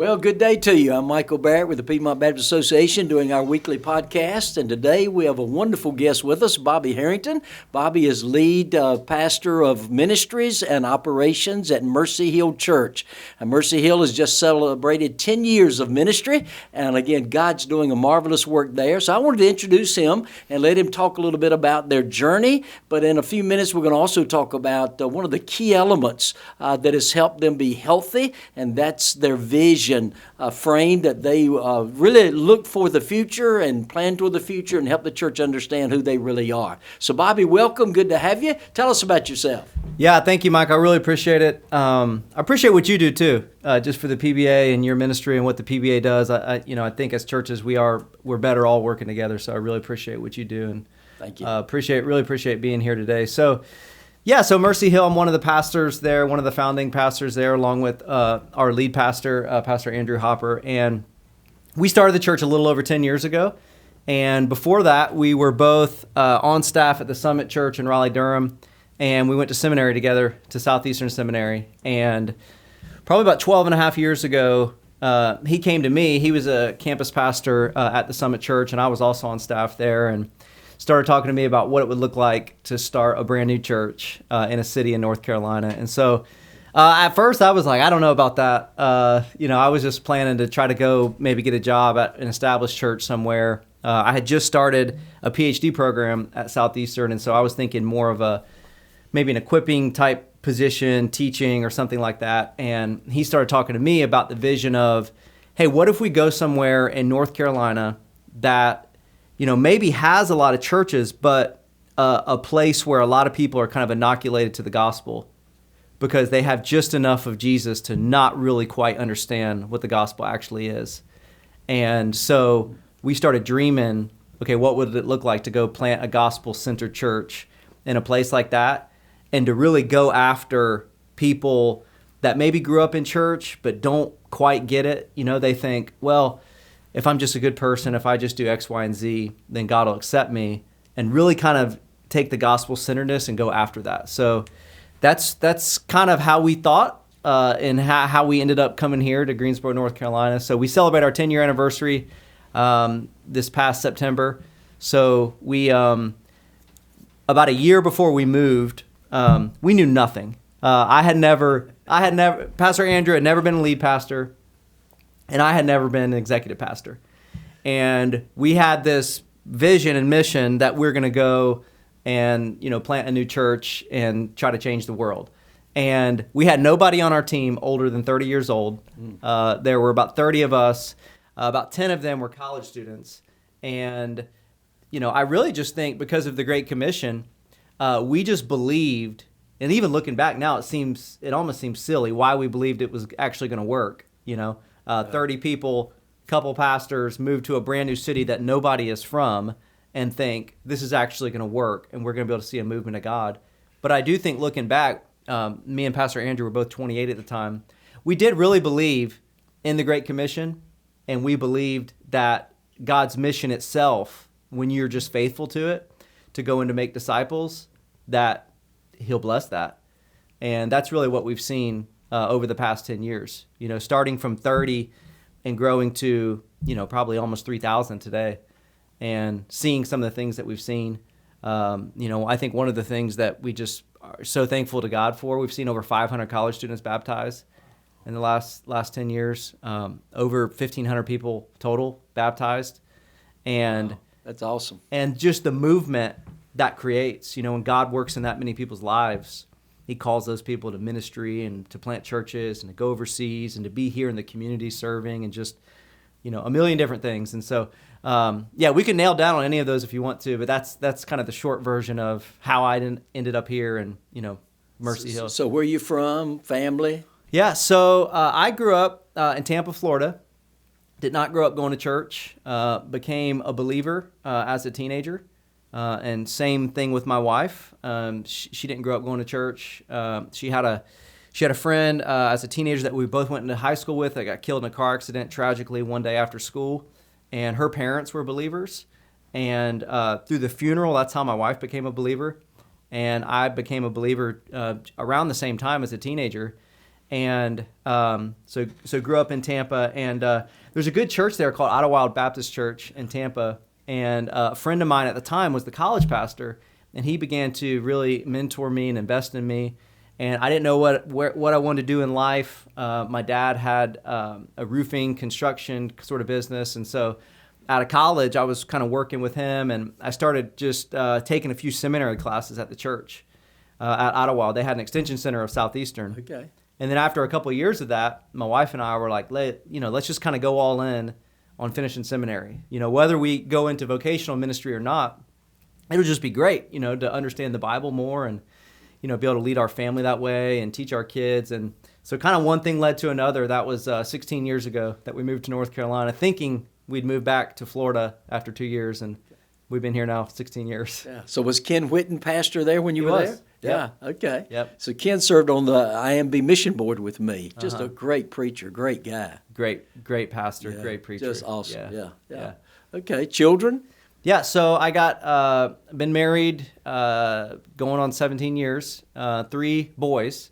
Well, good day to you. I'm Michael Barrett with the Piedmont Baptist Association doing our weekly podcast, and today we have a wonderful guest with us, Bobby Herrington. Bobby is lead pastor of ministries and operations at Mercy Hill Church. And Mercy Hill has just celebrated 10 years of ministry, and again, God's doing a marvelous work there. So I wanted to introduce him and let him talk a little bit about their journey, but in a few minutes we're going to also talk about one of the key elements that has helped them be healthy, and that's their vision frame that they really look for the future and plan toward the future and help the church understand who they really are. So Bobby, welcome. Good to have you. Tell us about yourself. Yeah, thank you, Mike. I really appreciate it. I appreciate what you do too, just for the PBA and your ministry and what the PBA does. I think as churches we're better all working together. So I really appreciate what you do, and thank you. Really appreciate being here today. So Mercy Hill, I'm one of the pastors there, one of the founding pastors there, along with our lead pastor, Pastor Andrew Hopper. And we started the church a little over 10 years ago. And before that, we were both on staff at the Summit Church in Raleigh-Durham. And we went to seminary together, to Southeastern Seminary. And probably about 12 and a half years ago, he came to me. He was a campus pastor at the Summit Church, and I was also on staff there. And started talking to me about what it would look like to start a brand new church in a city in North Carolina. And so at first I was like, I don't know about that. I was just planning to try to go maybe get a job at an established church somewhere. I had just started a PhD program at Southeastern, and so I was thinking more of maybe an equipping type position, teaching or something like that. And he started talking to me about the vision of, hey, what if we go somewhere in North Carolina that maybe has a lot of churches, but a place where a lot of people are kind of inoculated to the gospel because they have just enough of Jesus to not really quite understand what the gospel actually is. And so we started dreaming, okay, what would it look like to go plant a gospel-centered church in a place like that, and to really go after people that maybe grew up in church but don't quite get it. They think, well, if I'm just a good person, if I just do X, Y, and Z, then God will accept me, and really kind of take the gospel-centeredness and go after that. So that's kind of how we thought and how we ended up coming here to Greensboro, North Carolina. So we celebrate our 10-year anniversary this past September. So we, about a year before we moved, we knew nothing. Pastor Andrew had never been a lead pastor, and I had never been an executive pastor. And we had this vision and mission that we're going to go and, plant a new church and try to change the world. And we had nobody on our team older than 30 years old. There were about 30 of us. About 10 of them were college students. And, I really just think because of the Great Commission, we just believed, and even looking back now, it almost seems silly why we believed it was actually going to work, 30 people, couple pastors, move to a brand new city that nobody is from and think this is actually going to work and we're going to be able to see a movement of God. But I do think looking back, me and Pastor Andrew were both 28 at the time. We did really believe in the Great Commission, and we believed that God's mission itself, when you're just faithful to it, to go in to make disciples, that He'll bless that. And that's really what we've seen over the past 10 years, starting from 30 and growing to, probably almost 3,000 today, and seeing some of the things that we've seen. I think one of the things that we just are so thankful to God for, we've seen over 500 college students baptized in the last 10 years, over 1,500 people total baptized. And wow, that's awesome. And just the movement that creates, when God works in that many people's lives, He calls those people to ministry and to plant churches and to go overseas and to be here in the community serving and just, a million different things. And so, we can nail down on any of those if you want to, but that's kind of the short version of how I ended up here in, Mercy Hill. So where are you from, family? Yeah, so I grew up in Tampa, Florida. Did not grow up going to church. Became a believer as a teenager. And same thing with my wife. She didn't grow up going to church. She had a friend as a teenager that we both went into high school with that got killed in a car accident tragically one day after school. And her parents were believers. And through the funeral, that's how my wife became a believer. And I became a believer around the same time as a teenager. And so grew up in Tampa, and there's a good church there called Idlewild Baptist Church in Tampa. And a friend of mine at the time was the college pastor, and he began to really mentor me and invest in me. And I didn't know what I wanted to do in life. My dad had a roofing construction sort of business, and so out of college, I was kind of working with him, and I started just taking a few seminary classes at the church at Idlewild. They had an extension center of Southeastern. Okay. And then after a couple of years of that, my wife and I were like, let's just kind of go all in on finishing seminary. Whether we go into vocational ministry or not, it'll just be great, to understand the Bible more and, be able to lead our family that way and teach our kids. And so kind of one thing led to another. That was 16 years ago that we moved to North Carolina, thinking we'd move back to Florida after 2 years. And we've been here now 16 years. Yeah. So was Ken Whitten pastor there when you were there? Yep. Yeah. Okay. Yep. So Ken served on the IMB mission board with me. Just a great preacher, great guy. Great pastor, Yeah. Great preacher. Just awesome. Yeah. Yeah. Okay. Children? Yeah, so I got been married going on 17 years, 3 boys,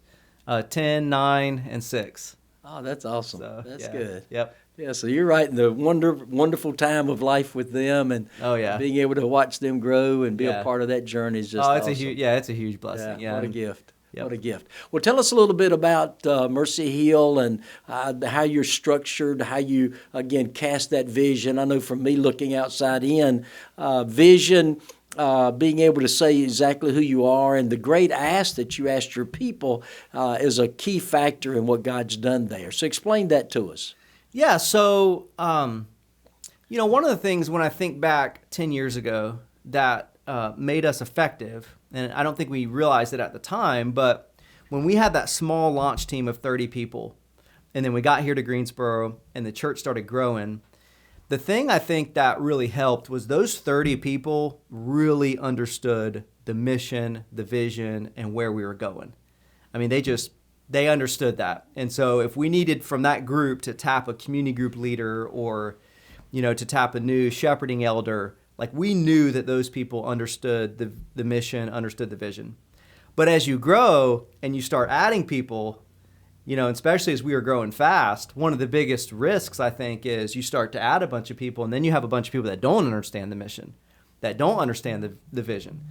10, 9, and 6. Oh, that's awesome. So, That's yeah. good. Yep. Yeah, so you're right in the wonderful time of life with them, and Oh, yeah. being able to watch them grow and be a Yeah. part of that journey is just Oh, it's awesome. it's a huge blessing. Yeah. What a gift. Yep. What a gift. Well, tell us a little bit about Mercy Hill and how you're structured, how you, again, cast that vision. I know from me looking outside in, vision, being able to say exactly who you are, and the great ask that you asked your people is a key factor in what God's done there. So explain that to us. Yeah, so, one of the things when I think back 10 years ago that made us effective, and I don't think we realized it at the time, but when we had that small launch team of 30 people, and then we got here to Greensboro, and the church started growing, the thing I think that really helped was those 30 people really understood the mission, the vision, and where we were going. I mean, they understood that. And so if we needed from that group to tap a community group leader or, to tap a new shepherding elder, like we knew that those people understood the mission, understood the vision. But as you grow and you start adding people, especially as we were growing fast, one of the biggest risks, I think, is you start to add a bunch of people and then you have a bunch of people that don't understand the mission, that don't understand the vision.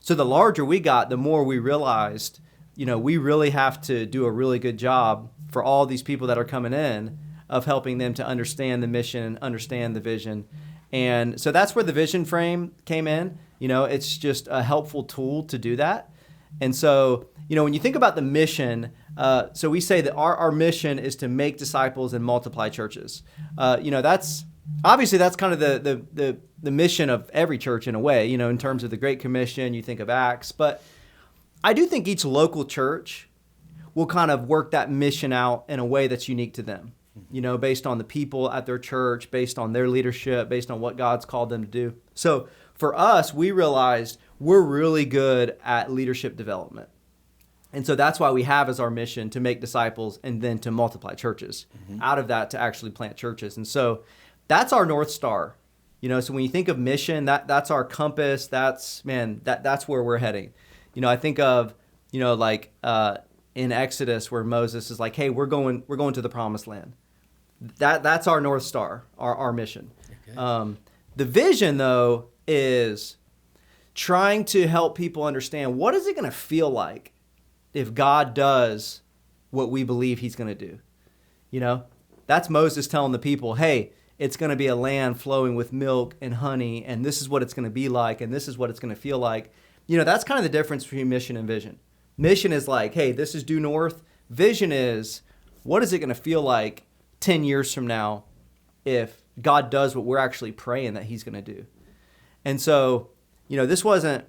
So the larger we got, the more we realized, we really have to do a really good job for all these people that are coming in of helping them to understand the mission, understand the vision. And so that's where the vision frame came in. It's just a helpful tool to do that. And so, when you think about the mission, so we say that our mission is to make disciples and multiply churches. That's kind of the mission of every church in a way, in terms of the Great Commission, you think of Acts. But I do think each local church will kind of work that mission out in a way that's unique to them. Based on the people at their church, based on their leadership, based on what God's called them to do. So for us, we realized we're really good at leadership development. And so that's why we have as our mission to make disciples and then to multiply churches. Out of that to actually plant churches. And so that's our North Star. So when you think of mission, that's our compass. That's where we're heading. I think of, in Exodus where Moses is like, hey, we're going to the promised land. That's our North Star, our mission. Okay. The vision, though, is trying to help people understand what is it going to feel like if God does what we believe he's going to do. That's Moses telling the people, hey, it's going to be a land flowing with milk and honey, and this is what it's going to be like, and this is what it's going to feel like. That's kind of the difference between mission and vision. Mission is like, hey, this is due north. Vision is, what is it going to feel like 10 years from now if God does what we're actually praying that he's going to do? And so, this wasn't,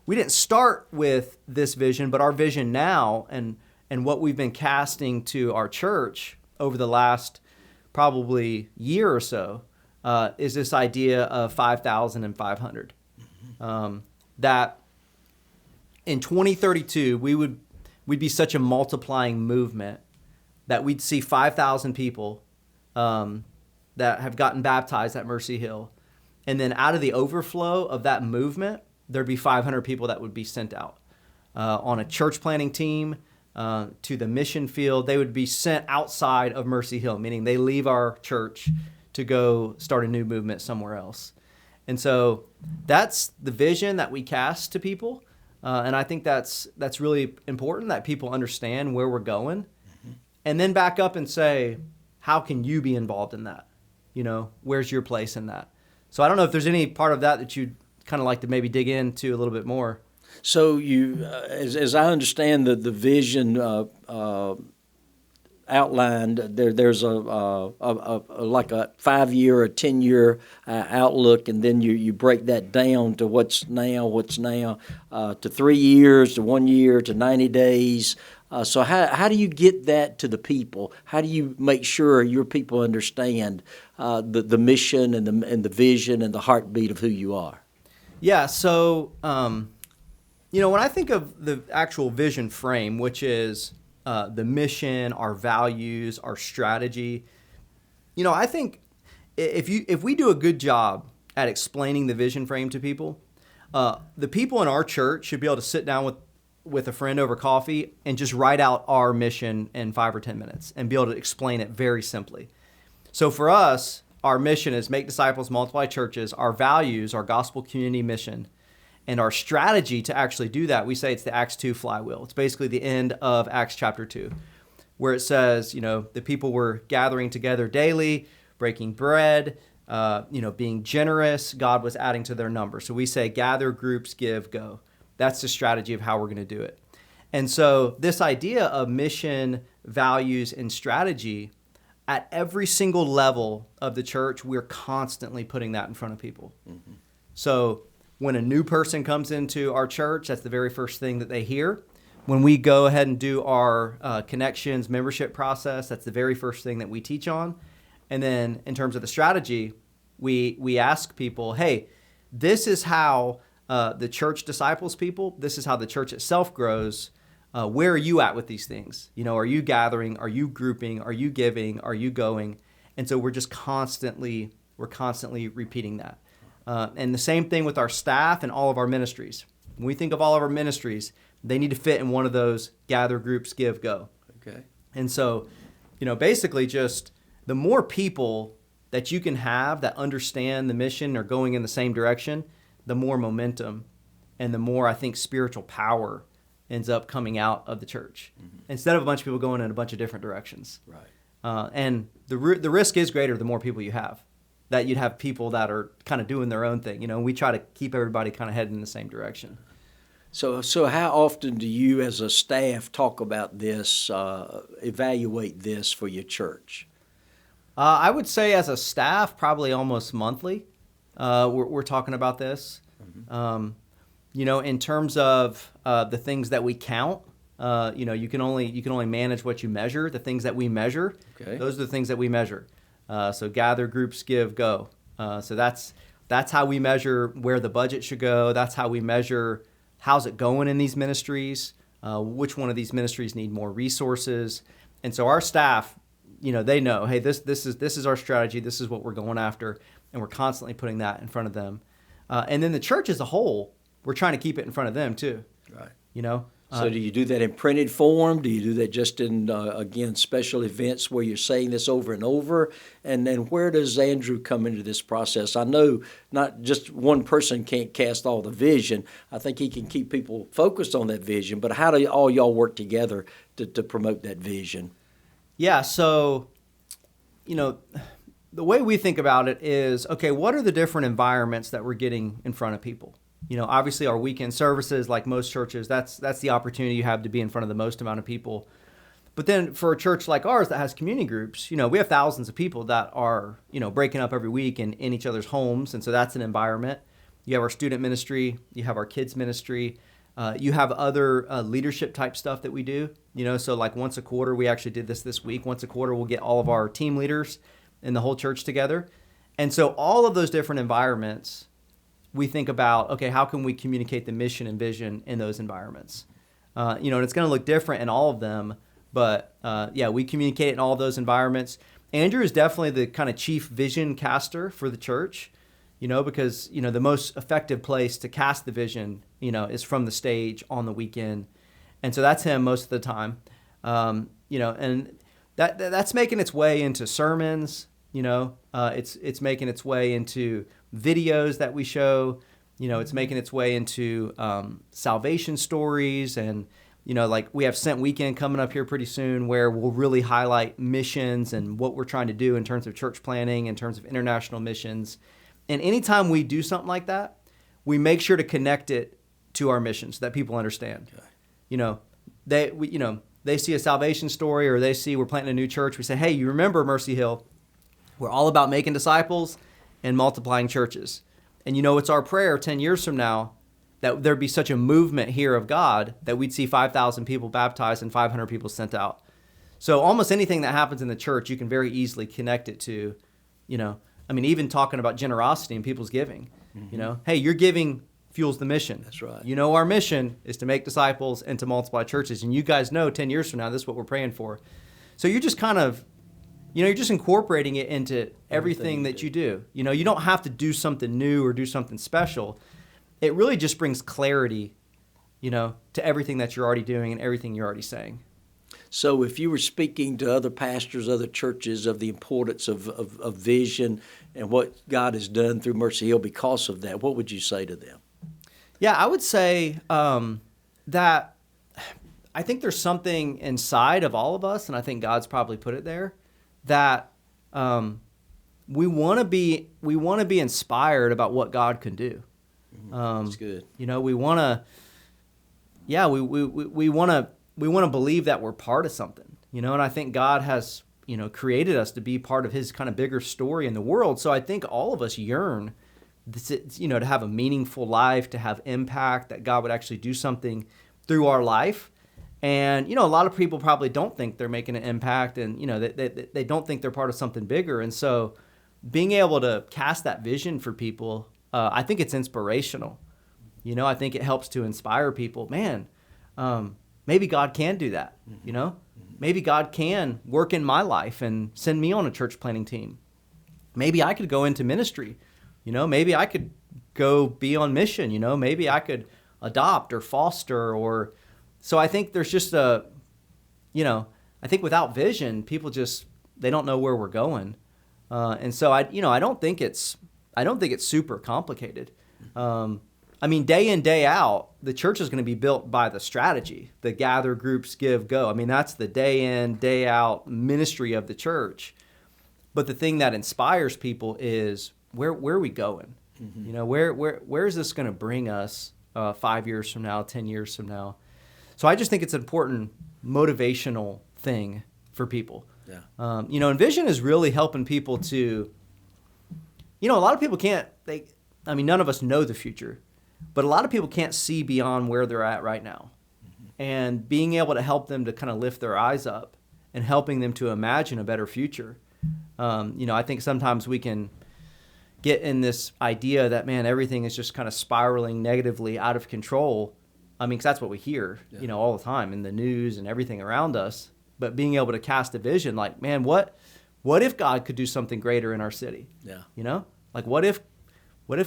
we didn't start with this vision, but our vision now and what we've been casting to our church over the last probably year or so is this idea of 5,500. That in 2032, we'd be such a multiplying movement that we'd see 5,000 people that have gotten baptized at Mercy Hill. And then out of the overflow of that movement, there'd be 500 people that would be sent out on a church planting team, to the mission field. They would be sent outside of Mercy Hill, meaning they leave our church to go start a new movement somewhere else. And so that's the vision that we cast to people. And I think that's really important that people understand where we're going, and then back up and say, how can you be involved in that? Where's your place in that? So I don't know if there's any part of that you'd kind of like to maybe dig into a little bit more. So you, as I understand the vision outlined, there's a like a 5-year or 10-year outlook, and then you break that down to what's now, to 3 years, to 1 year, to 90 days. So how do you get that to the people? How do you make sure your people understand the mission and the vision and the heartbeat of who you are? Yeah, so when I think of the actual vision frame, which is the mission, our values, our strategy, I think if we do a good job at explaining the vision frame to people, the people in our church should be able to sit down with a friend over coffee and just write out our mission in 5 or 10 minutes and be able to explain it very simply. So for us, our mission is make disciples, multiply churches. Our values, our gospel community mission, and our strategy to actually do that, we say it's the Acts 2 flywheel. It's basically the end of Acts chapter 2, where it says, the people were gathering together daily, breaking bread, being generous. God was adding to their number. So we say gather, groups, give, go. That's the strategy of how we're going to do it. And so this idea of mission, values, and strategy, at every single level of the church, we're constantly putting that in front of people. Mm-hmm. So when a new person comes into our church, that's the very first thing that they hear. When we go ahead and do our connections membership process, that's the very first thing that we teach on. And then in terms of the strategy, we ask people, hey, this is how the church disciples people. This is how the church itself grows. Where are you at with these things? Are you gathering? Are you grouping? Are you giving? Are you going? And so we're constantly repeating that. And the same thing with our staff and all of our ministries. When we think of all of our ministries, they need to fit in one of those gather, groups, give, go. Okay. And so, basically just the more people that you can have that understand the mission or going in the same direction, the more momentum and the more, I think, spiritual power ends up coming out of the church, instead of a bunch of people going in a bunch of different directions. Right. And the risk is greater the more people you have, that you'd have people that are kind of doing their own thing. We try to keep everybody kind of heading in the same direction. So how often do you as a staff talk about this, evaluate this for your church? I would say as a staff, probably almost monthly. We're talking about this. Mm-hmm. In terms of the things that we count, you can only manage what you measure. The things that we measure, okay, those are the things that we measure. So gather, groups, give, go. So that's how we measure where the budget should go. That's how we measure how's it going in these ministries, which one of these ministries need more resources. And so our staff, they know, hey, this is our strategy. This is what we're going after. And we're constantly putting that in front of them. And then the church as a whole, we're trying to keep it in front of them too. Right. So do you do that in printed form? Do you do that just in, again, special events where you're saying this over and over? And then where does Andrew come into this process? I know not just one person can't cast all the vision. I think he can keep people focused on that vision. But how do all y'all work together to promote that vision? Yeah, so, the way we think about it is, okay, what are the different environments that we're getting in front of people? Obviously our weekend services, like most churches, that's the opportunity you have to be in front of the most amount of people. But then for a church like ours that has community groups, we have thousands of people that are, breaking up every week in each other's homes. And so that's an environment. You have our student ministry, you have our kids ministry, you have other leadership type stuff that we do, so like once a quarter, we actually did this week. Once a quarter, we'll get all of our team leaders in the whole church together. And so all of those different environments, we think about, okay, how can we communicate the mission and vision in those environments? And it's going to look different in all of them, but we communicate in all of those environments. Andrew is definitely the kind of chief vision caster for the church, because, the most effective place to cast the vision, is from the stage on the weekend. And so that's him most of the time. And that's making its way into sermons. It's making its way into videos that we show. It's making its way into salvation stories, and like we have Sent Weekend coming up here pretty soon, where we'll really highlight missions and what we're trying to do in terms of church planning, in terms of international missions. And anytime we do something like that, we make sure to connect it to our mission so that people understand. Okay. They see a salvation story, or they see we're planting a new church. We say, hey, you remember Mercy Hill? We're all about making disciples and multiplying churches. And it's our prayer 10 years from now that there'd be such a movement here of God that we'd see 5,000 people baptized and 500 people sent out. So almost anything that happens in the church, you can very easily connect it to, even talking about generosity and people's giving. Mm-hmm. Hey, your giving fuels the mission. That's right. Our mission is to make disciples and to multiply churches. And you guys know 10 years from now, this is what we're praying for. So you're just kind of, you're just incorporating it into everything that you do. You don't have to do something new or do something special. It really just brings clarity, to everything that you're already doing and everything you're already saying. So if you were speaking to other pastors, other churches of the importance of vision and what God has done through Mercy Hill because of that, what would you say to them? Yeah, I would say that I think there's something inside of all of us, and I think God's probably put it there, that we want to be inspired about what God can do. That's good. We want to, we want to believe that we're part of something, and I think God has, created us to be part of his kind of bigger story in the world. So I think all of us yearn, to have a meaningful life, to have impact, that God would actually do something through our life. And, a lot of people probably don't think they're making an impact, and, they don't think they're part of something bigger. And so being able to cast that vision for people, I think it's inspirational. I think it helps to inspire people. Man, maybe God can do that, Maybe God can work in my life and send me on a church planting team. Maybe I could go into ministry. Maybe I could go be on mission. Maybe I could adopt or foster or... So I think there's just I think without vision, people they don't know where we're going. And so I don't think it's super complicated. Day in, day out, the church is going to be built by the strategy, the gather, groups, give, go. That's the day in, day out ministry of the church. But the thing that inspires people is where are we going? Mm-hmm. Where is this going to bring us 5 years from now, 10 years from now? So I just think it's an important motivational thing for people. Yeah. And vision is really helping people to, a lot of people none of us know the future, but a lot of people can't see beyond where they're at right now. Mm-hmm. And being able to help them to kind of lift their eyes up and helping them to imagine a better future. I think sometimes we can get in this idea that, man, everything is just kind of spiraling negatively out of control. Because that's what we hear, all the time in the news and everything around us. But being able to cast a vision, like, man, what if God could do something greater in our city? Yeah. Like, what if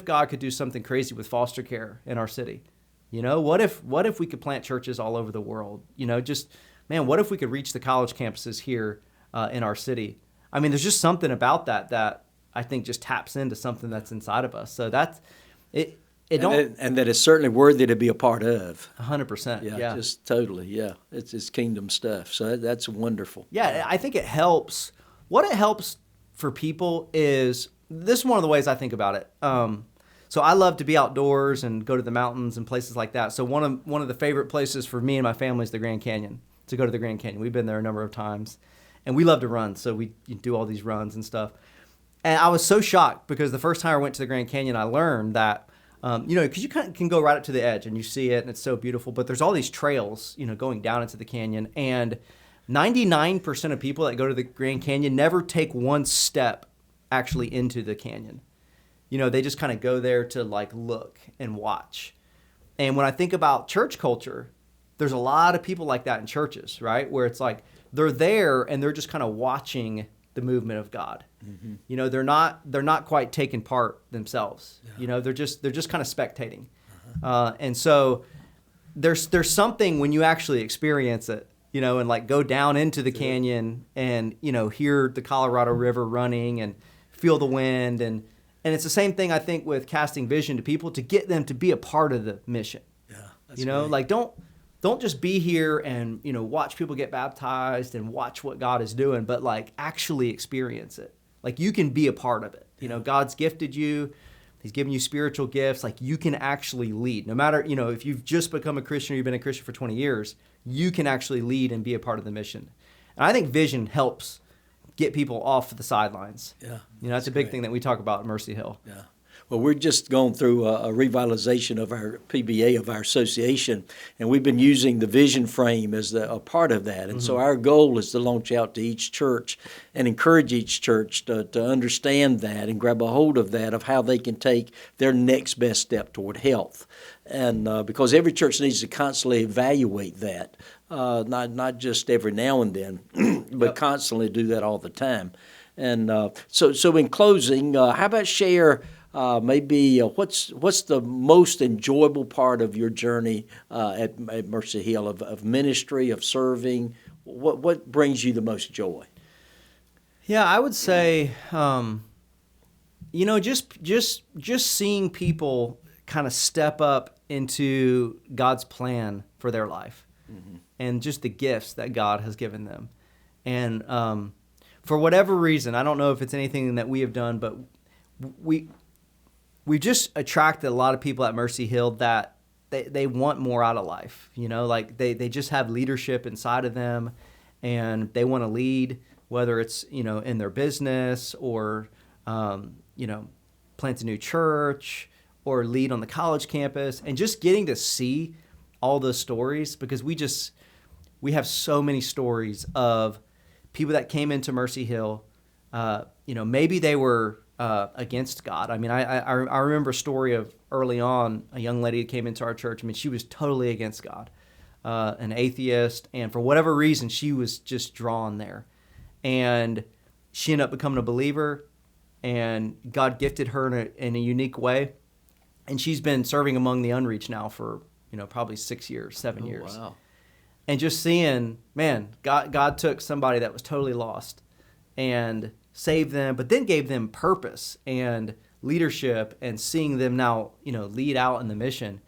God could do something crazy with foster care in our city? What if we could plant churches all over the world? What if we could reach the college campuses here in our city? There's just something about that I think just taps into something that's inside of us. So that's it. And that it's certainly worthy to be a part of. 100%. Yeah, just totally. Yeah, it's kingdom stuff. So that's wonderful. Yeah, I think it helps. What it helps for people is, this is one of the ways I think about it. So I love to be outdoors and go to the mountains and places like that. So one of the favorite places for me and my family is the Grand Canyon, to go to the Grand Canyon. We've been there a number of times. And we love to run, so we do all these runs and stuff. And I was so shocked because the first time I went to the Grand Canyon, I learned that because you kind of can go right up to the edge and you see it and it's so beautiful, but there's all these trails, going down into the canyon, and 99% of people that go to the Grand Canyon never take one step actually into the canyon. They just kind of go there to look and watch. And when I think about church culture, there's a lot of people like that in churches, right? Where it's like they're there and they're just kind of watching the movement of God. Mm-hmm. They're not quite taking part themselves. Yeah. They're just kind of spectating. Uh-huh. And so there's something when you actually experience it, and like go down into the canyon and, hear the Colorado River running and feel the wind. And it's the same thing, I think, with casting vision to people to get them to be a part of the mission. Yeah, that's great. Like Don't just be here and, watch people get baptized and watch what God is doing, but like actually experience it. Like you can be a part of it. God's gifted you. He's given you spiritual gifts. Like you can actually lead. No matter, if you've just become a Christian or you've been a Christian for 20 years, you can actually lead and be a part of the mission. And I think vision helps get people off the sidelines. Yeah. That's a big thing that we talk about at Mercy Hill. Yeah. Well, we're just going through a revitalization of our PBA, of our association, and we've been using the vision frame as a part of that. And so our goal is to launch out to each church and encourage each church to understand that and grab a hold of that, of how they can take their next best step toward health. And because every church needs to constantly evaluate that, not just every now and then, but constantly do that all the time. And so in closing, how about share maybe what's the most enjoyable part of your journey at Mercy Hill, of ministry, of serving? What brings you the most joy? Yeah, I would say, just seeing people kind of step up into God's plan for their life, and just the gifts that God has given them. And for whatever reason, I don't know if it's anything that we have done, but we just attracted a lot of people at Mercy Hill that they want more out of life. Like they just have leadership inside of them, and they want to lead, whether it's, in their business or, plant a new church or lead on the college campus, and just getting to see all those stories, because we have so many stories of people that came into Mercy Hill. Maybe they were against God. I mean, I remember a story of early on, a young lady that came into our church. I mean, she was totally against God, an atheist, and for whatever reason, she was just drawn there. And she ended up becoming a believer, and God gifted her in a unique way. And she's been serving among the unreached now for, probably 6 years, 7 years. Wow. And just seeing, man, God took somebody that was totally lost and saved them, but then gave them purpose and leadership, and seeing them now, lead out in the mission.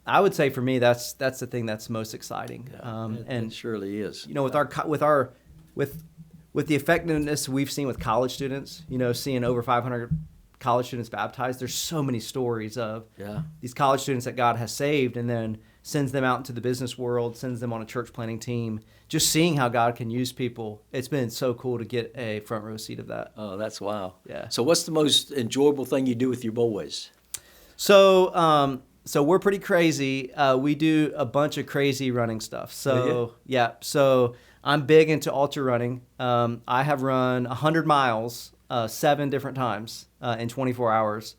I would say for me, that's the thing that's most exciting. It surely is. With the effectiveness we've seen with college students, seeing over 500 college students baptized, there's so many stories of these college students that God has saved, and then sends them out into the business world, sends them on a church planting team. Just seeing how God can use people, it's been so cool to get a front row seat of that. Oh, that's wow. Yeah. So what's the most enjoyable thing you do with your boys? So we're pretty crazy. We do a bunch of crazy running stuff. So so I'm big into ultra running. I have run 100 miles 7 different times in 24 hours.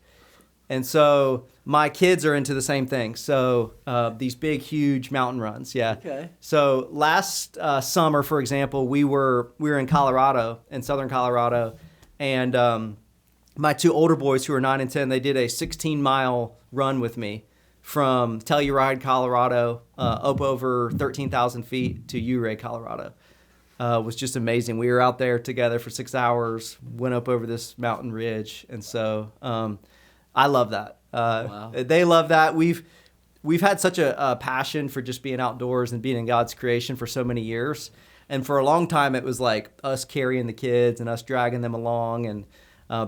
And so my kids are into the same thing. So these big, huge mountain runs. Yeah. Okay. So last summer, for example, we were in Colorado, in southern Colorado, and my 2 older boys who are 9 and 10, they did a 16-mile run with me from Telluride, Colorado, up over 13,000 feet to Ouray, Colorado. It was just amazing. We were out there together for 6 hours, went up over this mountain ridge, and so I love that. Wow. They love that. We've had such a passion for just being outdoors and being in God's creation for so many years, and for a long time it was like us carrying the kids and us dragging them along and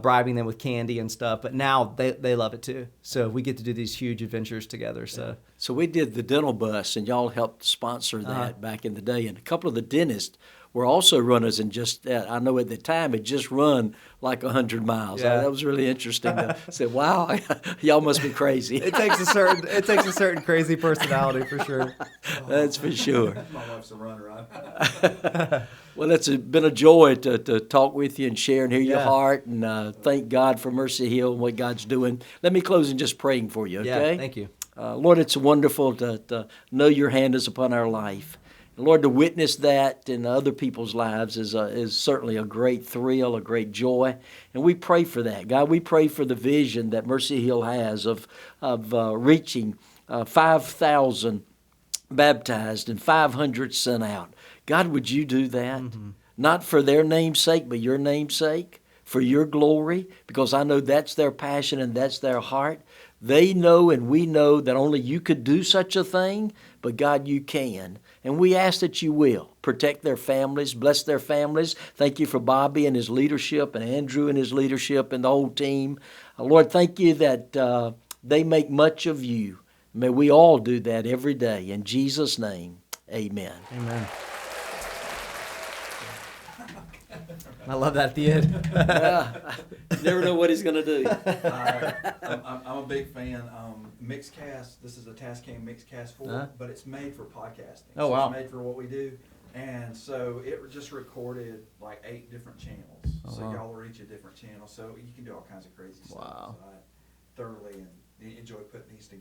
bribing them with candy and stuff. But now they love it too. So we get to do these huge adventures together. So we did the dental bus, and y'all helped sponsor that back in the day. And a couple of the dentists were also runners, and just I know at the time it just run like 100 miles. Yeah. That was really interesting to say, wow, y'all must be crazy. It takes a certain crazy personality for sure. That's for sure. My wife's a runner. Well, it's been a joy to talk with you and share and hear your Yeah. heart, and thank God for Mercy Hill and what God's doing. Let me close in just praying for you, okay? Yeah, thank you. Lord, it's wonderful to know your hand is upon our life. And Lord, to witness that in other people's lives is certainly a great thrill, a great joy. And we pray for that. God, we pray for the vision that Mercy Hill has of reaching 5,000 baptized and 500 sent out. God, would you do that? Not for their name's sake, but your name's sake, for your glory, because I know that's their passion and that's their heart. They know and we know that only you could do such a thing, but God, you can. And we ask that you will protect their families, bless their families. Thank you for Bobby and his leadership and Andrew and his leadership and the whole team. Lord, thank you that they make much of you. May we all do that every day. In Jesus' name, amen. Amen. I love that at the end. You never know what he's going to do. All right. I'm a big fan. Mixcast, this is a Tascam Mixcast 4, but it's made for podcasting. Oh, wow. It's made for what we do. And so it just recorded like 8 different channels. Oh, so wow. y'all will reach a different channel. So you can do all kinds of crazy stuff. Wow. So I thoroughly enjoy putting these together.